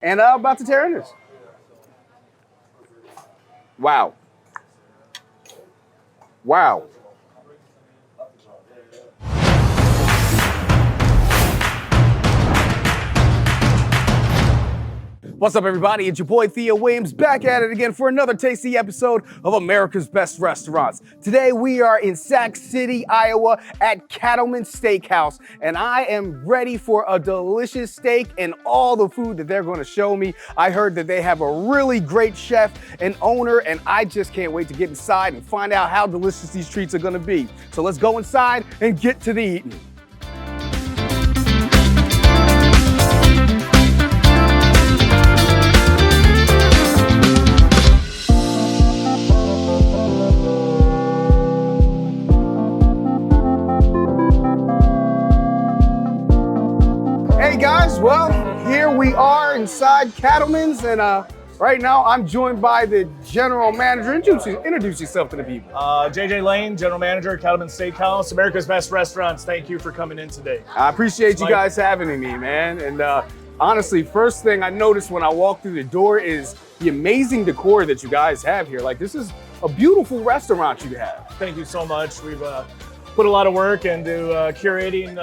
And about to tear in this. Wow. Wow. What's up, everybody? It's your boy Theo Williams back at it again for another tasty episode of America's Best Restaurants. Today we are in Sac City, Iowa at Cattlemen Steakhouse, and I am ready for a delicious steak and all the food that they're going to show me. I heard that they have a really great chef and owner, and I just can't wait to get inside and find out how delicious these treats are going to be. So let's go inside and get to the eating. Well, here we are inside Cattlemen's, and right now I'm joined by the general manager. Introduce yourself to the people. JJ Lane, general manager at Cattlemen Steakhouse, America's Best Restaurants. Thank you for coming in today. I appreciate you guys having me, man. And honestly, first thing I noticed when I walked through the door is the amazing decor that you guys have here. Like, this is a beautiful restaurant you have. Thank you so much. We've put a lot of work into curating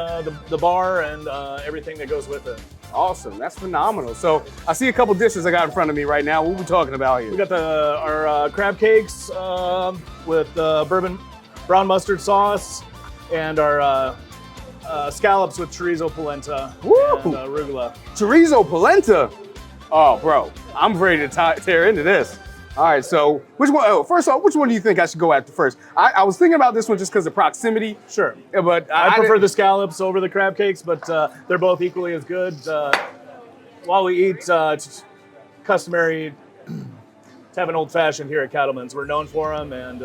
the bar and everything that goes with it. Awesome, that's phenomenal. So I see a couple dishes I got in front of me right now. What are we talking about here? We got our crab cakes with bourbon brown mustard sauce, and our scallops with chorizo polenta and arugula. Chorizo polenta? Oh, bro, I'm ready to tear into this. All right, so which one? Oh, first off, which one do you think I should go after first? I was thinking about this one just because of proximity. Sure. But I prefer the scallops over the crab cakes, but they're both equally as good. While we eat, it's customary to have an old fashioned here at Cattlemen's. We're known for them, and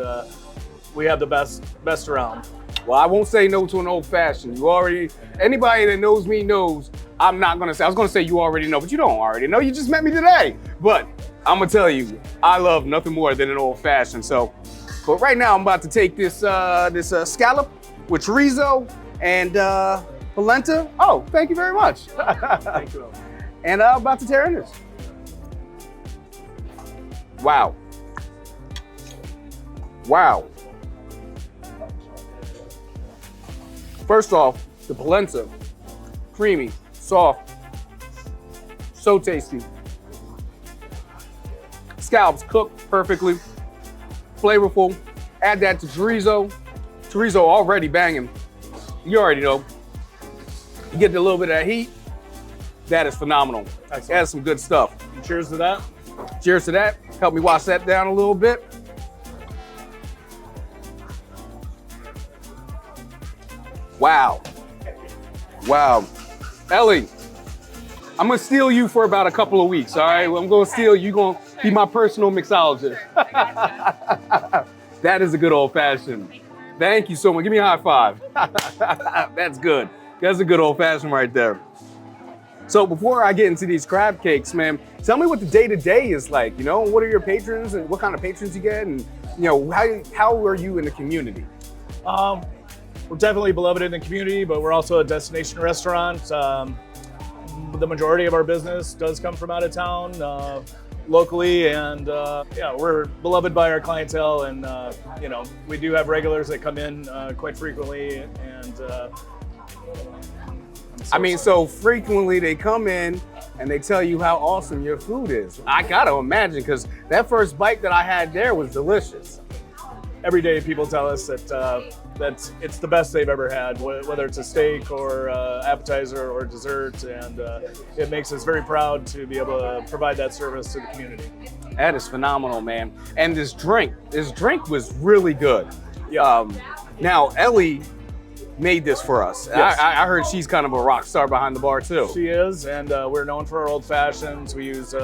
we have the best around. Well, I won't say no to an old fashioned. Anybody that knows me knows I'm not gonna say. I was gonna say you already know, but you don't already know. You just met me today. But I'm gonna tell you, I love nothing more than an old fashioned. So, but right now I'm about to take this scallop with chorizo and polenta. Oh, thank you very much. Thank you. And I'm about to tear in this. Wow. Wow. First off, the polenta, creamy, soft, so tasty. Scallops cooked perfectly, flavorful. Add that to chorizo. Chorizo already banging. You already know. You get a little bit of that heat. That is phenomenal. Excellent. That's some good stuff. Cheers to that. Cheers to that. Help me wash that down a little bit. Wow. Wow. Ellie, I'm gonna steal you for about a couple of weeks, all right? I'm gonna steal you, gonna be my personal mixologist. That is a good old fashioned. Thank you so much. Give me a high five. That's good. That's a good old fashioned right there. So before I get into these crab cakes, man, tell me what the day-to-day is like, you know? What are your patrons and what kind of patrons you get? And, you know, how are you in the community? We're definitely beloved in the community, but we're also a destination restaurant. The majority of our business does come from out of town, locally, and yeah, we're beloved by our clientele, and you know, we do have regulars that come in quite frequently, and so frequently they come in and they tell you how awesome your food is. I gotta imagine, because that first bite that I had there was delicious. Every day people tell us that it's the best they've ever had, whether it's a steak or appetizer or dessert, and it makes us very proud to be able to provide that service to the community. That is phenomenal, man. And this drink was really good. Yeah. Now, Ellie made this for us. Yes. I heard she's kind of a rock star behind the bar too. She is, and we're known for our old fashions. We use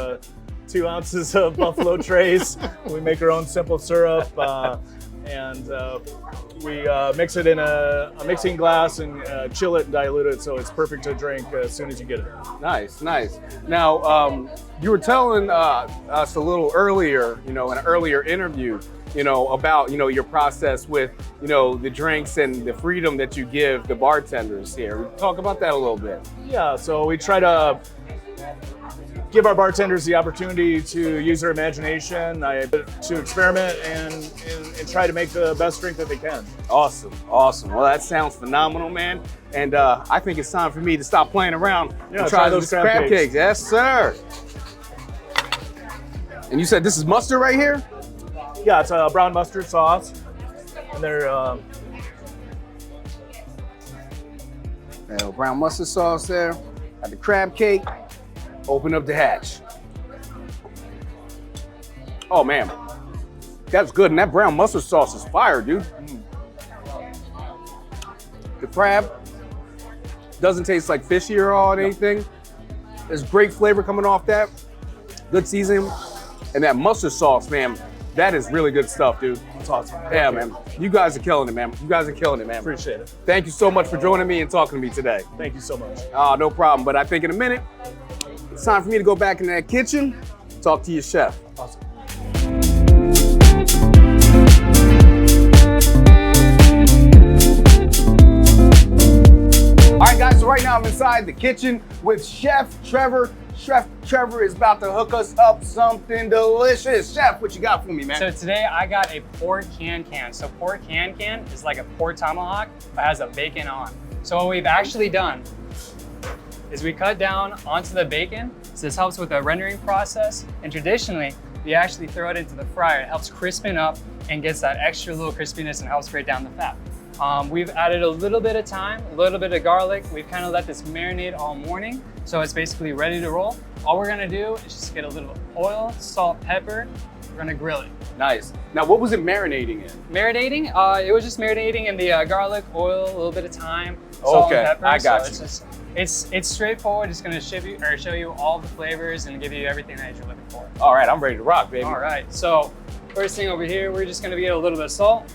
2 ounces of Buffalo Trace. We make our own simple syrup. And we mix it in a mixing glass and chill it and dilute it, so it's perfect to drink as soon as you get it. Nice, nice. Now, you were telling us a little earlier, in an earlier interview, about, your process with, the drinks and the freedom that you give the bartenders here. Talk about that a little bit. Yeah, so we try to give our bartenders the opportunity to use their imagination, to experiment and try to make the best drink that they can. Awesome, awesome. Well, that sounds phenomenal, man. And I think it's time for me to stop playing around and try those crab cakes. Yes, sir. And you said this is mustard right here? Yeah, it's a brown mustard sauce. And they're brown mustard sauce there. Got the crab cake. Open up the hatch. Oh man, that's good. And that brown mustard sauce is fire, dude. The crab doesn't taste like fishy or all or anything. There's great flavor coming off that. Good seasoning. And that mustard sauce, man, that is really good stuff, dude. That's awesome. Yeah, man. You guys are killing it, man. You guys are killing it, man. Appreciate it. Thank you so much for joining me and talking to me today. Thank you so much. No problem. But I think in a minute, it's time for me to go back in that kitchen, talk to your chef. Awesome. All right, guys, so right now I'm inside the kitchen with Chef Trevor. Chef Trevor is about to hook us up something delicious. Chef, what you got for me, man? So today I got a pork can-can. So pork can-can is like a pork tomahawk, but has a bacon on. So what we've actually done is we cut down onto the bacon. So this helps with the rendering process. And traditionally, we actually throw it into the fryer. It helps crispen up and gets that extra little crispiness and helps break down the fat. We've added a little bit of thyme, a little bit of garlic. We've kind of let this marinate all morning. So it's basically ready to roll. All we're gonna do is just get a little oil, salt, pepper. We're gonna grill it. Nice. Now, what was it marinating in? Marinating, it was just marinating in the garlic, oil, a little bit of thyme, salt and pepper. I got you. It's straightforward. It's gonna show you all the flavors and give you everything that you're looking for. All right, I'm ready to rock, baby. All right, so first thing over here, we're just gonna get a little bit of salt.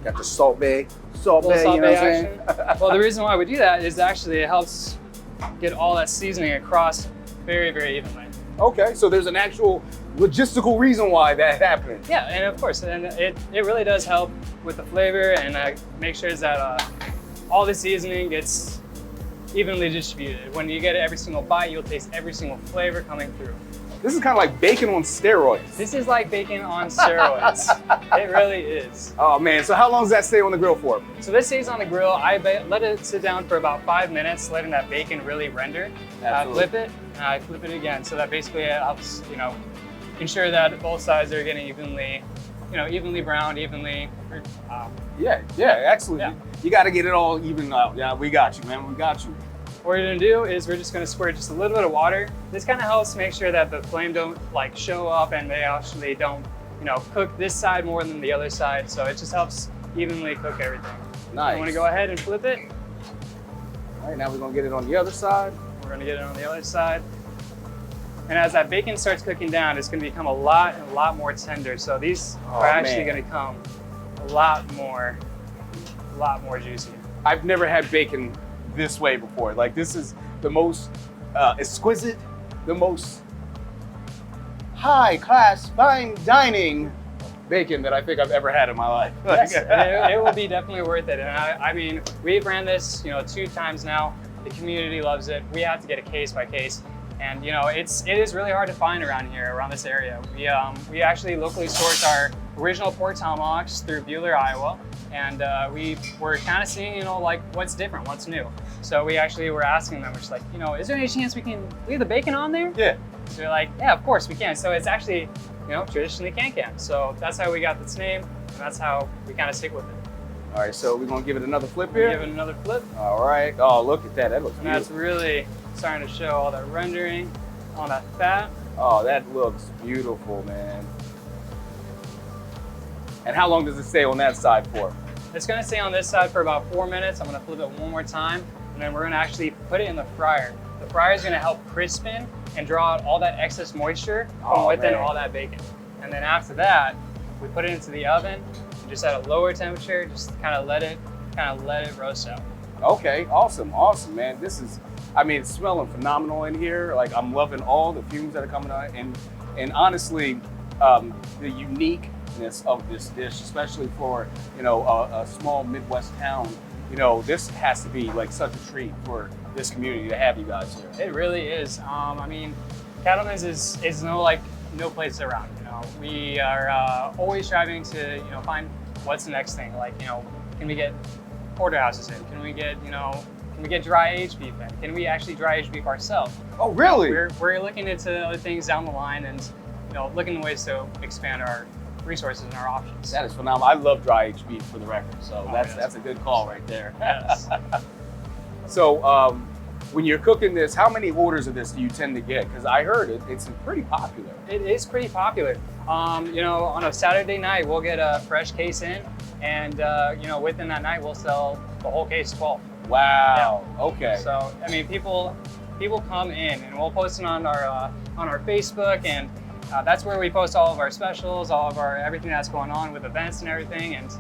Got the salt bay, you know what I'm saying? Well, the reason why we do that is actually it helps get all that seasoning across very, very evenly. Okay, so there's an actual logistical reason why that happened. Yeah, and of course, and it really does help with the flavor and make sure that all the seasoning gets evenly distributed. When you get every single bite, you'll taste every single flavor coming through. This is kind of like bacon on steroids. This is like bacon on steroids. It really is. Oh man, so how long does that stay on the grill for? So this stays on the grill. I let it sit down for about 5 minutes, letting that bacon really render. Flip it, and I flip it again. So that basically helps, ensure that both sides are getting evenly browned, evenly. Yeah, excellent. Yeah. You got to get it all even out. Yeah, we got you, man. We got you. What we're gonna do is we're just gonna squirt just a little bit of water. This kind of helps make sure that the flame don't show up and they actually don't, cook this side more than the other side. So it just helps evenly cook everything. Nice. I'm gonna go ahead and flip it. All right, now we're gonna get it on the other side. We're gonna get it on the other side. And as that bacon starts cooking down, it's gonna become a lot more tender. So these are actually gonna come a lot more juicy. I've never had bacon this way before. Like, this is the most exquisite, the most high class, fine dining bacon that I think I've ever had in my life. Yes, it will be definitely worth it. And I mean, we've ran this, 2 times now. The community loves it. We have to get it case by case. And it is really hard to find around here, around this area. We actually locally source our original pork tomahawks through Buhler, Iowa. And we were kind of seeing, what's different, what's new. So we actually were asking them, we're just like, is there any chance we can leave the bacon on there? Yeah. So they're like, yeah, of course we can. So it's actually, traditionally can-can. So that's how we got this name, and that's how we kind of stick with it. All right, so we're gonna give it another flip here. Give it another flip. All right. Oh, look at that. That looks beautiful. And that's really starting to show all that rendering on that fat. Oh, that looks beautiful, man. And how long does it stay on that side for? It's gonna stay on this side for about 4 minutes. I'm gonna flip it one more time, and then we're gonna actually put it in the fryer. The fryer is gonna help crispen and draw out all that excess moisture from within all that bacon. And then after that, we put it into the oven, just at a lower temperature, just kind of let it roast out. Okay, awesome, man. This is, it's smelling phenomenal in here. Like, I'm loving all the fumes that are coming out, and honestly, the uniqueness of this dish, especially for a small Midwest town, you know, this has to be like such a treat for this community to have you guys here. It really is. I mean, Cattlemen's is no place around. You know, we are always striving to find what's the next thing. Like, can we get porterhouses in? Can we get dry aged beef in? Can we actually dry aged beef ourselves? Oh, really? We're looking into other things down the line, and looking at ways to expand our resources and our options. That is phenomenal. I love dry aged beef, for the record, so that's a good call right there. Yes. So when you're cooking this, how many orders of this do you tend to get? Because I heard it's pretty popular. It is pretty popular. On a Saturday night, we'll get a fresh case in, and within that night, we'll sell the whole case 12. Wow. Yeah. Okay. So I mean, people come in, and we'll post it on our Facebook, and that's where we post all of our specials, all of our everything that's going on with events and everything. And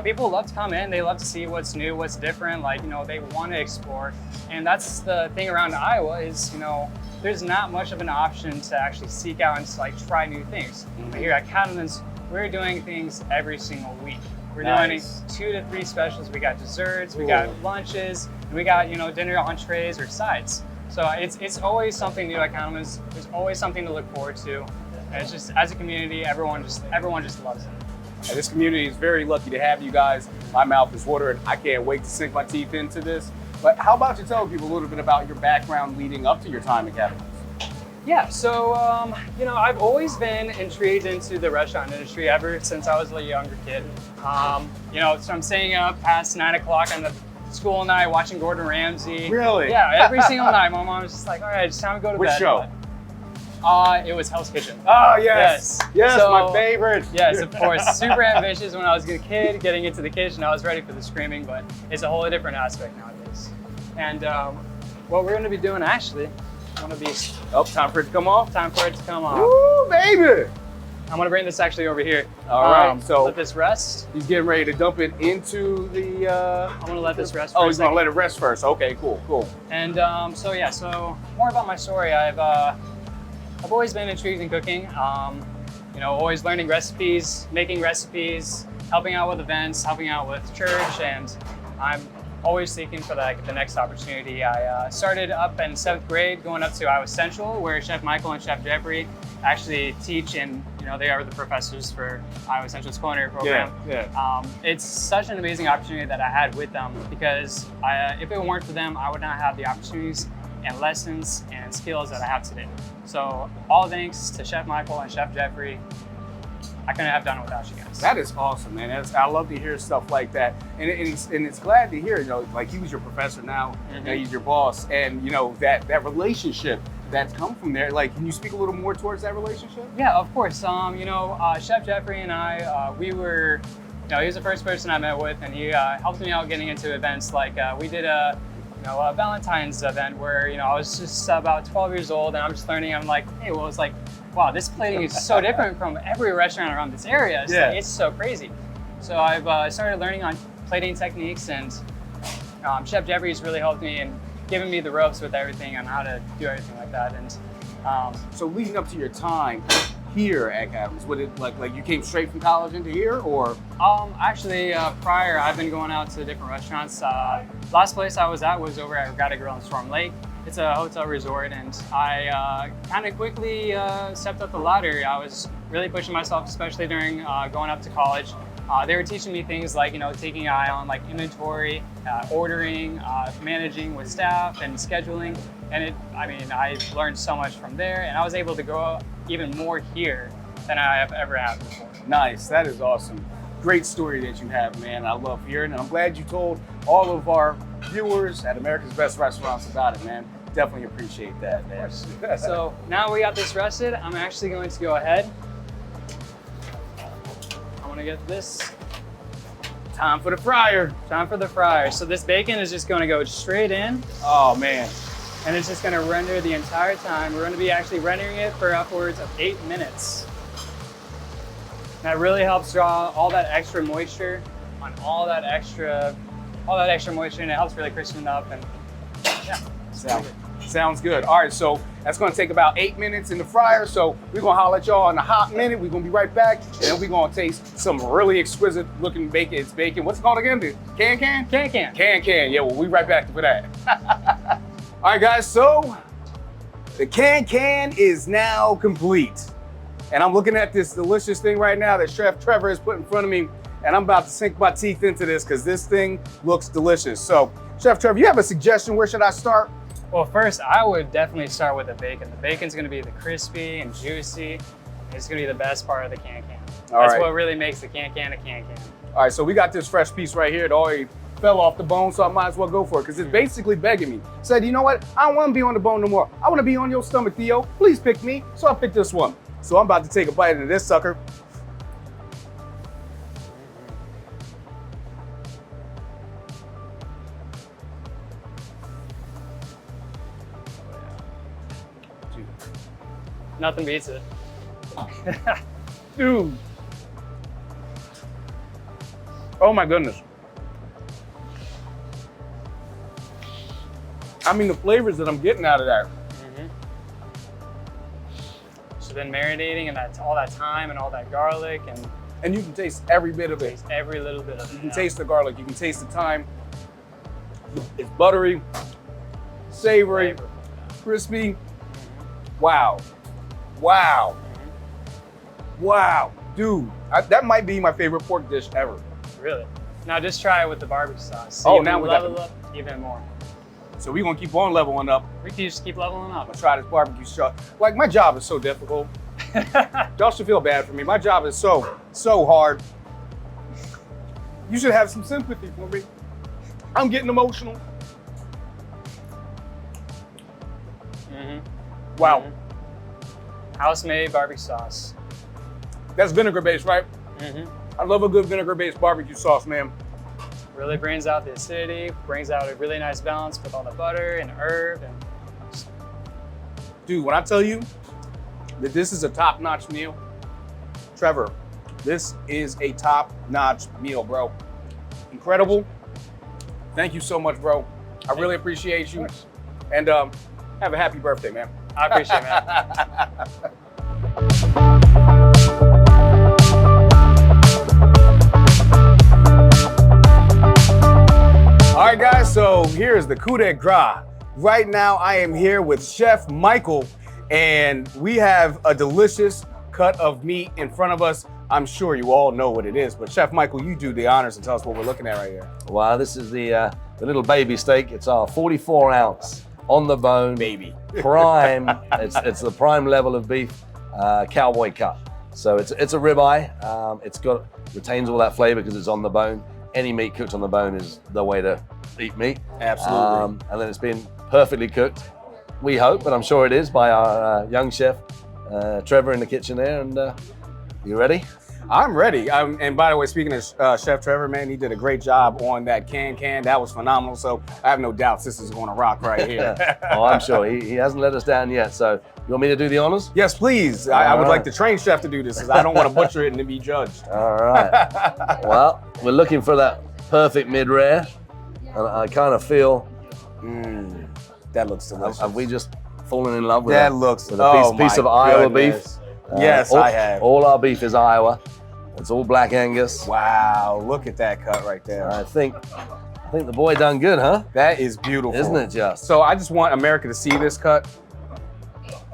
people love to come in. They love to see what's new, what's different. Like, they want to explore. And that's the thing around Iowa is, there's not much of an option to actually seek out and try new things. But here at Cattlemen's, we're doing things every single week. We're doing 2 to 3 specials. We got desserts, we got lunches, and we got dinner entrees or sides. So it's always something new at Cattlemen's. There's always something to look forward to. And it's just, as a community, everyone just loves it. And this community is very lucky to have you guys. My mouth is watering. I can't wait to sink my teeth into this. But how about you tell people a little bit about your background leading up to your time at Cattlemen's? Yeah, so I've always been intrigued into the restaurant industry ever since I was a younger kid. So I'm staying up past 9 o'clock on the school night watching Gordon Ramsay. Really? Yeah, every single night. My mom was just like, all right, it's time to go to bed. Which show? It was Hell's Kitchen. Oh, yes. Yes, so, my favorite. Yes, of course. Super ambitious when I was a kid, getting into the kitchen. I was ready for the screaming, but it's a whole different aspect nowadays. And what we're going to be doing, actually, I'm going to be... Oh, time for it to come off? Time for it to come off. Woo, baby! I'm going to bring this actually over here. All right, so... Let this rest. He's getting ready to dump it into the... I'm going to let this rest Oh, he's going to let it rest first. Okay, cool. And so more about my story. I've always been intrigued in cooking, always learning recipes, making recipes, helping out with events, helping out with church, and I'm always seeking for the next opportunity. I started up in 7th grade, going up to Iowa Central, where Chef Michael and Chef Jeffrey actually teach, and they are the professors for Iowa Central's culinary program. Yeah. It's such an amazing opportunity that I had with them, because if it weren't for them, I would not have the opportunities and lessons and skills that I have today. So all thanks to Chef Michael and Chef Jeffrey. I couldn't have done it without you guys. That is awesome, man. I love to hear stuff like that. And it's glad to hear, like he was your professor now, he's your boss. And that relationship that's come from there. Like, can you speak a little more towards that relationship? Yeah, of course. Chef Jeffrey and I, we were, he was the first person I met with, and he helped me out getting into events. Like we did a Valentine's event where, I was just about 12 years old, and I'm just learning. I'm like, hey, well, it's like, wow, this plating is so different from every restaurant around this area. It's so crazy. So I've started learning on plating techniques, and Chef Jeffrey's really helped me and given me the ropes with everything on how to do everything like that. And so leading up to your time here at Cattlemen's, would it like you came straight from college into here, or? Actually, prior, I've been going out to different restaurants. Last place I was at was over at Regatta Grill in Storm Lake. It's a hotel resort, and I kind of quickly stepped up the ladder. I was really pushing myself, especially during going up to college. They were teaching me things like, taking an eye on like inventory, ordering, managing with staff, and scheduling. And I learned so much from there, and I was able to grow even more here than I have ever had before. Nice, that is awesome. Great story that you have, man. I love hearing it. I'm glad you told all of our viewers at America's Best Restaurants about it, man. Definitely appreciate that, man. So now we got this rested, I'm actually going to go ahead. I want to get this. Time for the fryer. Time for the fryer. So this bacon is just going to go straight in. Oh, man. And it's just going to render the entire time. We're going to be actually rendering it for upwards of 8 minutes. That really helps draw all that extra moisture on all that extra moisture, and it helps really crispen it up. And yeah, Sounds good. All right, so that's gonna take about 8 minutes in the fryer. So we're gonna holler at y'all in a hot minute. We're gonna be right back, and then we're gonna taste some really exquisite looking bacon. It's bacon. What's it called again? The can? Can. Yeah, well, we right back for that. All right, guys, so the can is now complete. And I'm looking at this delicious thing right now that Chef Trevor has put in front of me, and I'm about to sink my teeth into this because this thing looks delicious. So, Chef Trevor, you have a suggestion? Where should I start? Well, first, I would definitely start with the bacon. The bacon's gonna be the crispy and juicy. It's gonna be the best part of the can. That's what really makes the can a can. All right, so we got this fresh piece right here. It already fell off the bone, so I might as well go for it because it's basically begging me. Said, you know what? I don't want to be on the bone no more. I want to be on your stomach, Theo. Please pick me. So I picked this one. So I'm about to take a bite of this sucker. Nothing beats it. Dude. Oh my goodness. I mean, the flavors that I'm getting out of that. So then marinating and all that thyme and all that garlic And you can taste every bit of it. taste every little bit of it. You can taste the garlic, you can taste the thyme. It's buttery, savory, crispy. Wow. Wow. Wow. Dude, that might be my favorite pork dish ever. Really? Now just try it with the barbecue sauce. Oh, So now we got level up even more. So we're gonna keep on leveling up. We can just keep leveling up. I'm gonna try this barbecue sauce. Like, my job is so difficult. Y'all should feel bad for me. My job is so hard. You should have some sympathy for me. I'm getting emotional. Wow. House-made barbecue sauce. That's vinegar-based, right? I love a good vinegar-based barbecue sauce, man. Really brings out the acidity, brings out a really nice balance with all the butter and herb. And Dude, when I tell you that this is a top-notch meal, Trevor, this is a top-notch meal, bro. Incredible. Thank you so much, bro. I really appreciate you. And have a happy birthday, man. I appreciate it, man. All right, guys, so here's the coup de grace. Right now, I am here with Chef Michael, and we have a delicious cut of meat in front of us. I'm sure you all know what it is, but Chef Michael, you do the honors and tell us what we're looking at right here. Wow, this is the little baby steak. It's our 44 ounce on the bone. Baby. Prime, it's the prime level of beef, cowboy cut. So it's a ribeye. It's retains all that flavor because it's on the bone. Any meat cooked on the bone is the way to eat meat. Absolutely. And then it's been perfectly cooked. We hope, but I'm sure it is, by our young chef, Trevor, in the kitchen there. And you ready? I'm ready. And by the way, speaking of Chef Trevor, man, he did a great job on that can. That was phenomenal. So I have no doubts this is going to rock right here. Oh, I'm sure. He hasn't let us down yet. So you want me to do the honors? Yes, please. I would like to train Chef to do this because I don't want to butcher it and to be judged. All right. Well, we're looking for that perfect mid-rare. And I kind of feel, that looks delicious. have we just fallen in love with That a, looks, with a piece of Iowa goodness. beef? Yes, I have. All our beef is Iowa. It's all black Angus. Wow, look at that cut right there. I think the boy done good, huh? That is beautiful. Isn't it just? So I just want America to see this cut.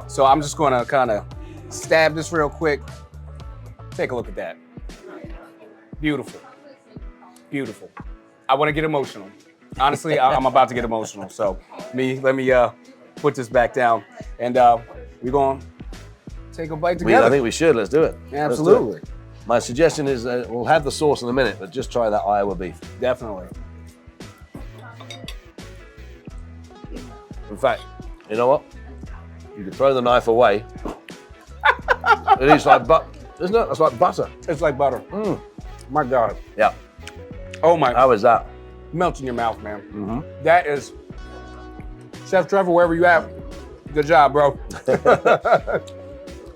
So I'm just gonna kind of stab this real quick. Take a look at that. Beautiful, beautiful. I wanna get emotional. Honestly, I'm about to get emotional. So let me put this back down, and we're gonna take a bite together. I think we should. Let's do it. Absolutely. Let's do it. My suggestion is we'll have the sauce in a minute, but just try that Iowa beef. Definitely. In fact, you know what? You could throw the knife away. It is like butter, isn't it? It's like butter. It's like butter. My God. Yeah. Oh my. How is that? Melts in your mouth, man. That is, Chef Trevor, wherever you at, good job, bro.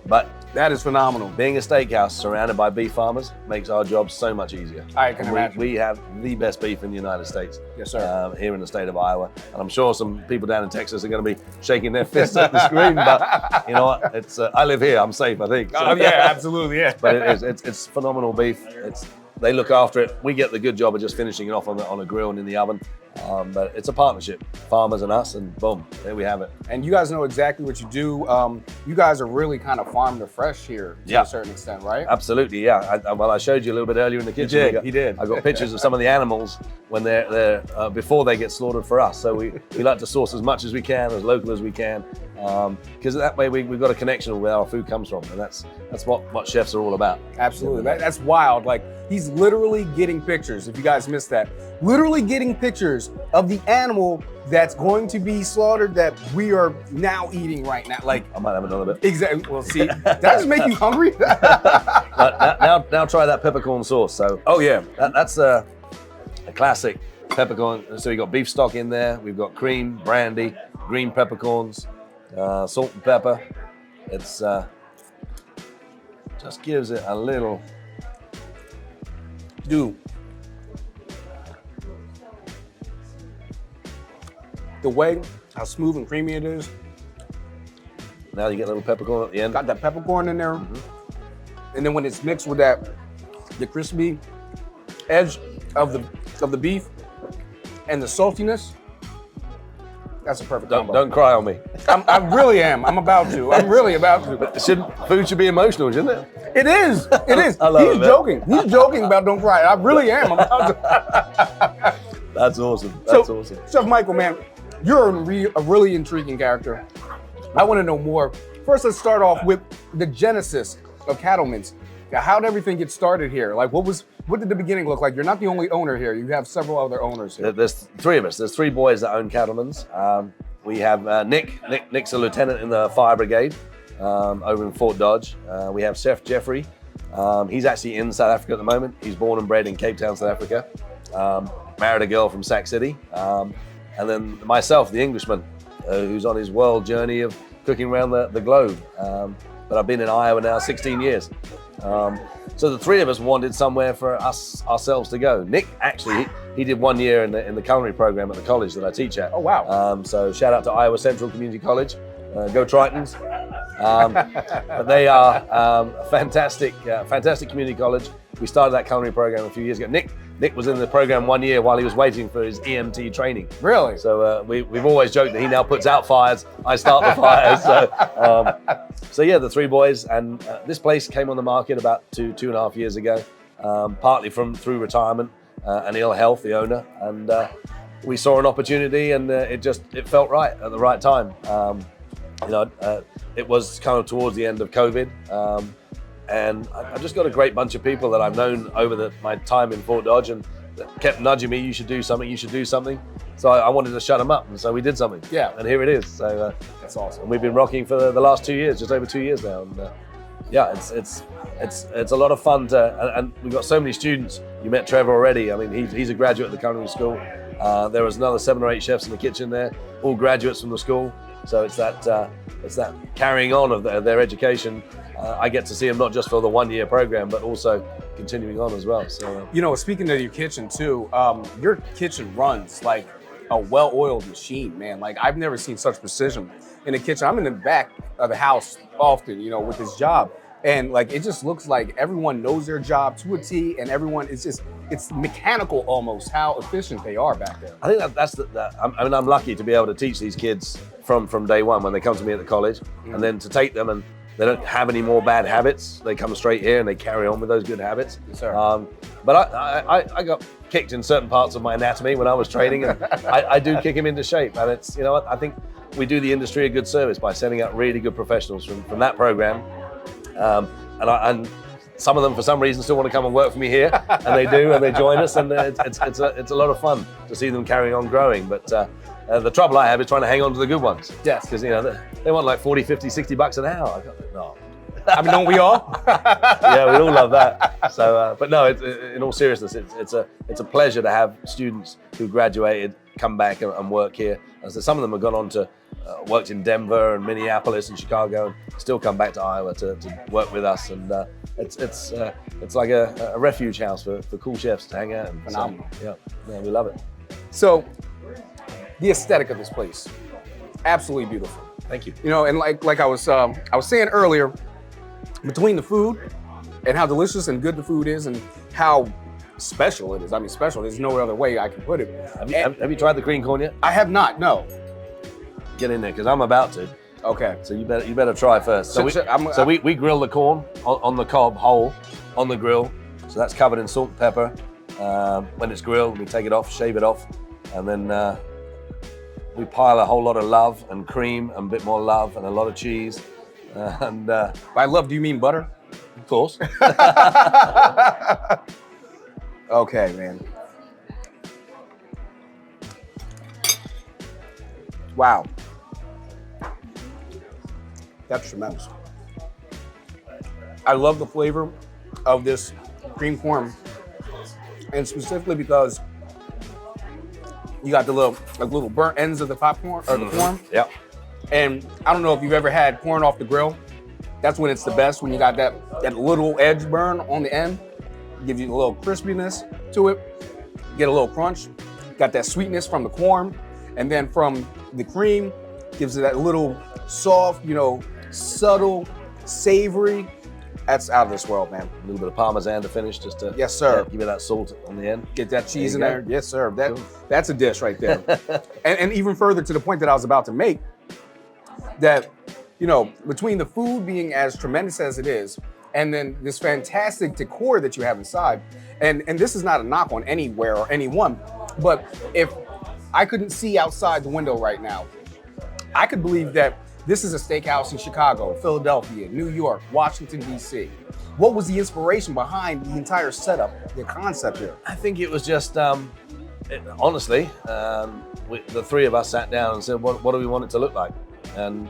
But That is phenomenal. Being a steakhouse surrounded by beef farmers makes our job so much easier. I can And imagine. we have the best beef in the United States. Yes, sir. Here in the state of Iowa. And I'm sure some people down in Texas are going to be shaking their fists at the screen, but you know what? It's I live here, I'm safe, I think. So- Oh, yeah, absolutely, yeah. but it's phenomenal beef. They look after it. We get the good job of just finishing it off on a grill and in the oven. But it's a partnership, farmers and us, and boom, there we have it. And you guys know exactly what you do. You guys are really kind of farm to fresh here to Yeah. a certain extent, right? Absolutely, yeah. I showed you a little bit earlier in the kitchen. He did. I got pictures of some of the animals when they're before they get slaughtered for us. So we like to source as much as we can, as local as we can, because that way we've got a connection with where our food comes from, and that's what chefs are all about. Absolutely. That's wild. Like, he's literally getting pictures, if you guys missed that, literally getting pictures of the animal that's going to be slaughtered that we are now eating right now. Like, I might have another bit. exactly. Well, see, did that just make you hungry? But now try that peppercorn sauce. So Oh, yeah. that's a classic peppercorn. So we've got beef stock in there. We've got cream, brandy, green peppercorns, salt and pepper. It's just gives it a little. Dude. The way, how smooth and creamy it is. Now you get a little peppercorn at the end. Got that peppercorn in there. Mm-hmm. And then when it's mixed with the crispy edge of the beef and the saltiness, that's a perfect combo. Don't cry on me. I really am. I'm about to. I'm really about to. Food should be emotional, shouldn't it? It is. It is. I love He's it, man. joking. He's joking about don't cry. I really am. I'm about to. That's awesome. That's awesome. Chef Michael, man, you're a really intriguing character. I want to know more. First, let's start off with the genesis of Cattlemen's. How did everything get started here? Like, what did the beginning look like? You're not the only owner here. You have several other owners here. There's three of us. There's three boys that own Cattlemen's. We have Nick. Nick's a lieutenant in the fire brigade over in Fort Dodge. We have Chef Jeffrey. He's actually in South Africa at the moment. He's born and bred in Cape Town, South Africa. Married a girl from Sac City. And then myself, the Englishman, who's on his world journey of cooking around the globe. But I've been in Iowa now 16 years. So the three of us wanted somewhere for ourselves to go. Nick, actually, he did 1 year in the culinary program at the college that I teach at. Oh, wow. So shout out to Iowa Central Community College. Go Tritons. But they are a fantastic community college. We started that culinary program a few years ago. Nick was in the program 1 year while he was waiting for his EMT training. Really? So we've always joked that he now puts out fires, I start the fires. So yeah, the three boys, and this place came on the market about two and a half years ago, partly through retirement and ill health, the owner, and we saw an opportunity, and it felt right at the right time. It was kind of towards the end of COVID. And I've just got a great bunch of people that I've known over my time in Fort Dodge, and that kept nudging me, you should do something. So I wanted to shut them up, and so we did something. Yeah. And here it is. So That's awesome. and we've been rocking for the last 2 years, just over 2 years now. And yeah, it's a lot of fun and we've got so many students. You met Trevor already. I mean, he's a graduate of the culinary school. There was another 7 or 8 chefs in the kitchen there, all graduates from the school. So it's that carrying on of their education. I get to see them not just for the 1 year program, but also continuing on as well. So Speaking of your kitchen too, your kitchen runs like a well-oiled machine, man. Like, I've never seen such precision in the kitchen. I'm in the back of the house often, with this job. And like, it just looks like everyone knows their job to a T, and everyone is it's mechanical almost how efficient they are back there. I think that's I'm lucky to be able to teach these kids from day one when they come to me at the college, and then to take them and they don't have any more bad habits. They come straight here and they carry on with those good habits. Yes, sir. But I got kicked in certain parts of my anatomy when I was training, and I do kick them into shape. And it's, I think we do the industry a good service by sending out really good professionals from that program. And some of them, for some reason, still want to come and work for me here, and they do, and they join us, and it's a lot of fun to see them carrying on growing. But the trouble I have is trying to hang on to the good ones. Yes. Because they want like 40, 50, 60 bucks an hour. I go, no. I mean, don't we all? Yeah, we all love that. So, but no, in all seriousness, it's a pleasure to have students who graduated come back and work here. As some of them have gone on to worked in Denver and Minneapolis and Chicago, and still come back to Iowa to work with us. And it's like a refuge house for cool chefs to hang out in. Phenomenal. So, yeah, we love it. So, the aesthetic of this place, absolutely beautiful. Thank you. You know, and like I was saying earlier, between the food and how delicious and good the food is, and how special it is. I mean, special. There's no other way I can put it. Have you tried the green corn yet? I have not. No. Get in there, because I'm about to. Okay. So you better try first. So we grill the corn on the cob whole on the grill. So that's covered in salt and pepper. When it's grilled, we take it off, shave it off, and then we pile a whole lot of love and cream and a bit more love and a lot of cheese. By love, do you mean butter? Of course. Okay, man. Wow. That's tremendous. I love the flavor of this cream corn, and specifically because you got the little burnt ends of the popcorn or the corn. Yep. And I don't know if you've ever had corn off the grill. That's when it's the best, when you got that little edge burn on the end. Gives you a little crispiness to it. Get a little crunch. Got that sweetness from the corn, and then from the cream gives it that little soft, subtle, savory. That's out of this world, man. A little bit of Parmesan to finish, just to Yes, sir. give it that salt on the end. Get that cheese in There there. you go. Yes, sir. Cool. That's a dish right there. and even further to the point that I was about to make, that, between the food being as tremendous as it is, and then this fantastic decor that you have inside, and this is not a knock on anywhere or anyone, but if I couldn't see outside the window right now, I could believe that this is a steakhouse in Chicago, Philadelphia, New York, Washington, D.C. What was the inspiration behind the entire setup, the concept here? I think it was just, honestly, the three of us sat down and said, what do we want it to look like? And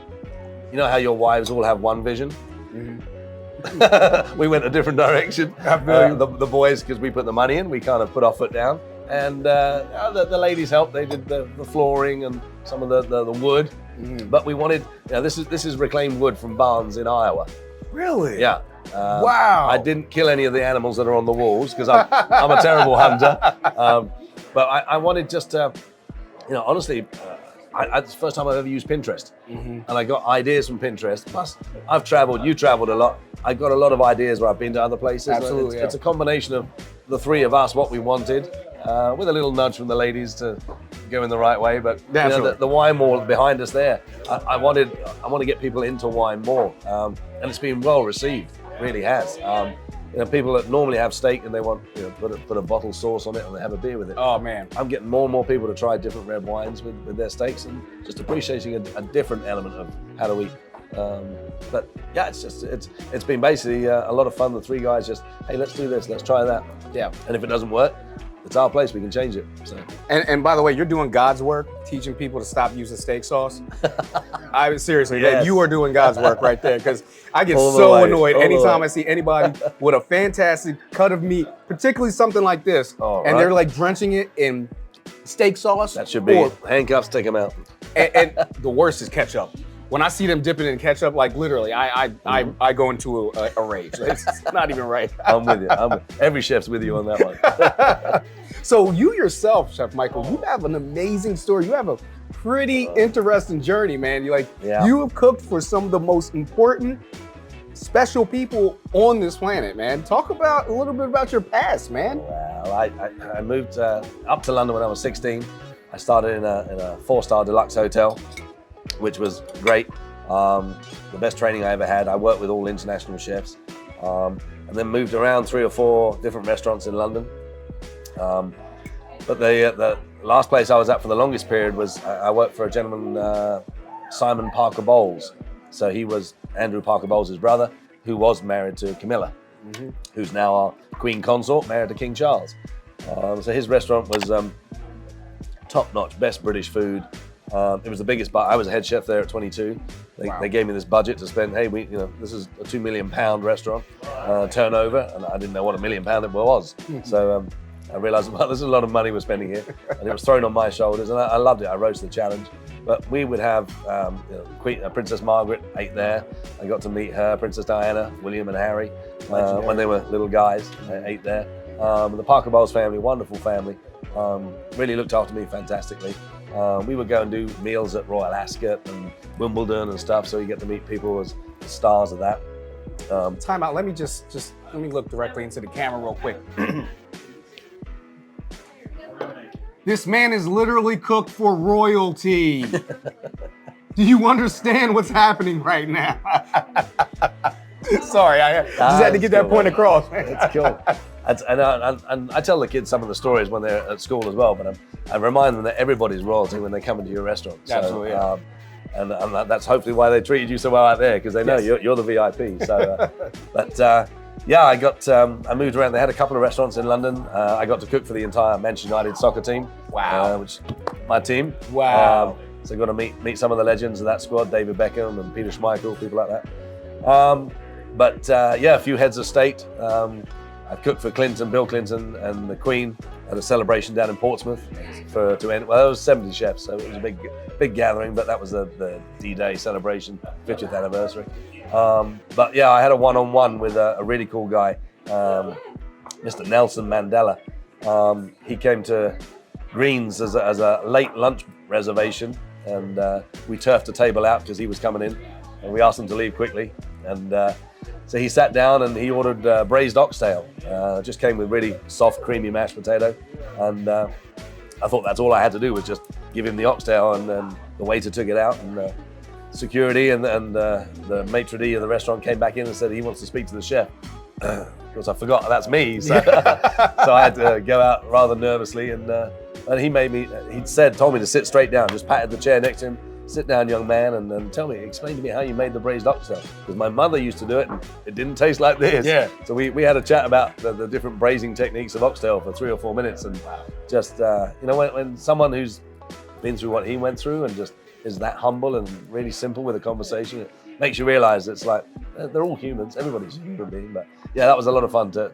you know how your wives all have one vision? Mm-hmm. We went a different direction. The boys, because we put the money in, we kind of put our foot down. And the ladies helped. They did the flooring and some of the wood. Mm. But we wanted, this is reclaimed wood from barns in Iowa. Really? Yeah. Wow. I didn't kill any of the animals that are on the walls because I'm a terrible hunter. But I wanted just to, honestly, it's the first time I've ever used Pinterest. Mm-hmm. And I got ideas from Pinterest. Plus, I've traveled, you traveled a lot. I got a lot of ideas where I've been to other places. Absolutely. It's a combination of the three of us, what we wanted, with a little nudge from the ladies to go in the right way. But the wine wall behind us there, I want to get people into wine more. And it's been well received, really has. People that normally have steak and they want put a bottle sauce on it and they have a beer with it. Oh man, I'm getting more and more people to try different red wines with their steaks and just appreciating a different element of how do we. But yeah, it's been basically a lot of fun. The three guys just, hey, let's do this, let's try that. Yeah. And if it doesn't work, it's our place. We can change it. So. And by the way, you're doing God's work, teaching people to stop using steak sauce. Seriously, Yes. man, you are doing God's work right there, because I get All the so way, annoyed all the anytime way. I see anybody with a fantastic cut of meat, particularly something like this, Oh, and right. they're like drenching it in steak sauce. That should be or- handcuffs. Take them out. and the worst is ketchup. When I see them dipping in ketchup, like literally, I go into a rage. It's not even right. I'm with you. Every chef's with you on that one. So you yourself, Chef Michael, you have an amazing story. You have a pretty interesting journey, man. You have cooked for some of the most important, special people on this planet, man. Talk about a little bit about your past, man. Well, I moved up to London when I was 16. I started in a 4-star deluxe hotel, which was great. The best training I ever had. I worked with all international chefs, and then moved around 3 or 4 different restaurants in London. But the last place I was at for the longest period was I worked for a gentleman, Simon Parker Bowles. So he was Andrew Parker Bowles' brother, who was married to Camilla, who's now our Queen Consort, married to King Charles. So his restaurant was top-notch, best British food. It was the biggest, but I was a head chef there at 22. They gave me this budget to spend. Hey, this is a £2 million restaurant turnover, and I didn't know what £1 million it was. So I realized, well, there's a lot of money we're spending here. And it was thrown on my shoulders, and I loved it. I rose to the challenge. But we would have Princess Margaret ate there. I got to meet her, Princess Diana, William and Harry, when they were little guys, ate there. The Parker Bowles family, wonderful family, really looked after me fantastically. We would go and do meals at Royal Ascot and Wimbledon and stuff, so you get to meet people as stars of that. Time out. Let me just let me look directly into the camera real quick. This man is literally cooked for royalty. Do you understand what's happening right now? Sorry, I just had to get that point across. It's cool. And I tell the kids some of the stories when they're at school as well, but I remind them that everybody's royalty when they come into your restaurant. So, absolutely. Yeah. And that's hopefully why they treated you so well out there, because they know you're the VIP. So, yeah, I moved around. They had a couple of restaurants in London. I got to cook for the entire Manchester United soccer team. Wow. Which my team. Wow. So I got to meet some of the legends of that squad, David Beckham and Peter Schmeichel, people like that. Yeah, a few heads of state. I cooked for Bill Clinton and the Queen at a celebration down in Portsmouth to end. Well, there was 70 chefs, so it was a big gathering, but that was the D-Day celebration, 50th anniversary. But yeah, I had a one-on-one with a really cool guy, Mr. Nelson Mandela. He came to Greens as a late lunch reservation, and we turfed the table out because he was coming in, and we asked him to leave quickly. And so he sat down and he ordered braised oxtail. Just came with really soft, creamy mashed potato. And I thought that's all I had to do was just give him the oxtail, and then the waiter took it out, and security and the maitre d' of the restaurant came back in and said he wants to speak to the chef. Because I forgot that's me, so, so I had to go out rather nervously, and he told me to sit straight down, just patted the chair next to him. Sit down, young man, and explain to me how you made the braised oxtail. Because my mother used to do it, and it didn't taste like this. Yeah. So we had a chat about the different braising techniques of oxtail for 3 or 4 minutes, and just when someone who's been through what he went through and just is that humble and really simple with a conversation, it makes you realize it's like they're all humans. Everybody's a human being. But yeah, that was a lot of fun to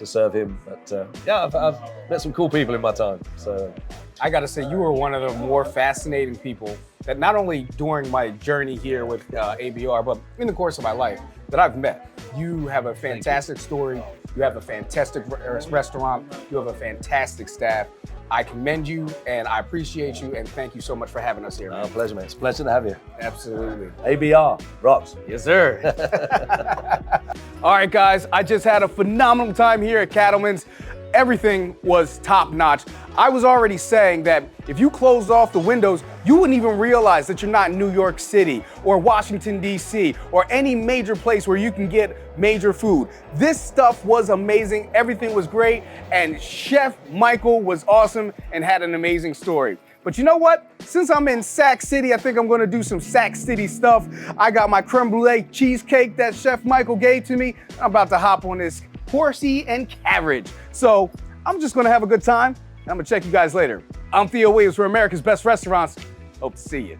serve him. But yeah, I've met some cool people in my time. So I got to say, you were one of the more fascinating people that not only during my journey here with ABR, but in the course of my life that I've met. You have a fantastic story. You have a fantastic restaurant. You have a fantastic staff. I commend you, and I appreciate you, and thank you so much for having us here. Pleasure, man. It's a pleasure to have you. Absolutely. ABR, rocks. Yes, sir. All right, guys, I just had a phenomenal time here at Cattlemen's. Everything was top notch. I was already saying that if you closed off the windows, you wouldn't even realize that you're not in New York City or Washington, D.C. or any major place where you can get major food. This stuff was amazing. Everything was great. And Chef Michael was awesome and had an amazing story. But you know what? Since I'm in Sac City, I think I'm gonna do some Sac City stuff. I got my creme brulee cheesecake that Chef Michael gave to me. I'm about to hop on this horsey and carriage. So I'm just gonna have a good time. I'm gonna check you guys later. I'm Theo Williams for America's Best Restaurants. Hope to see you.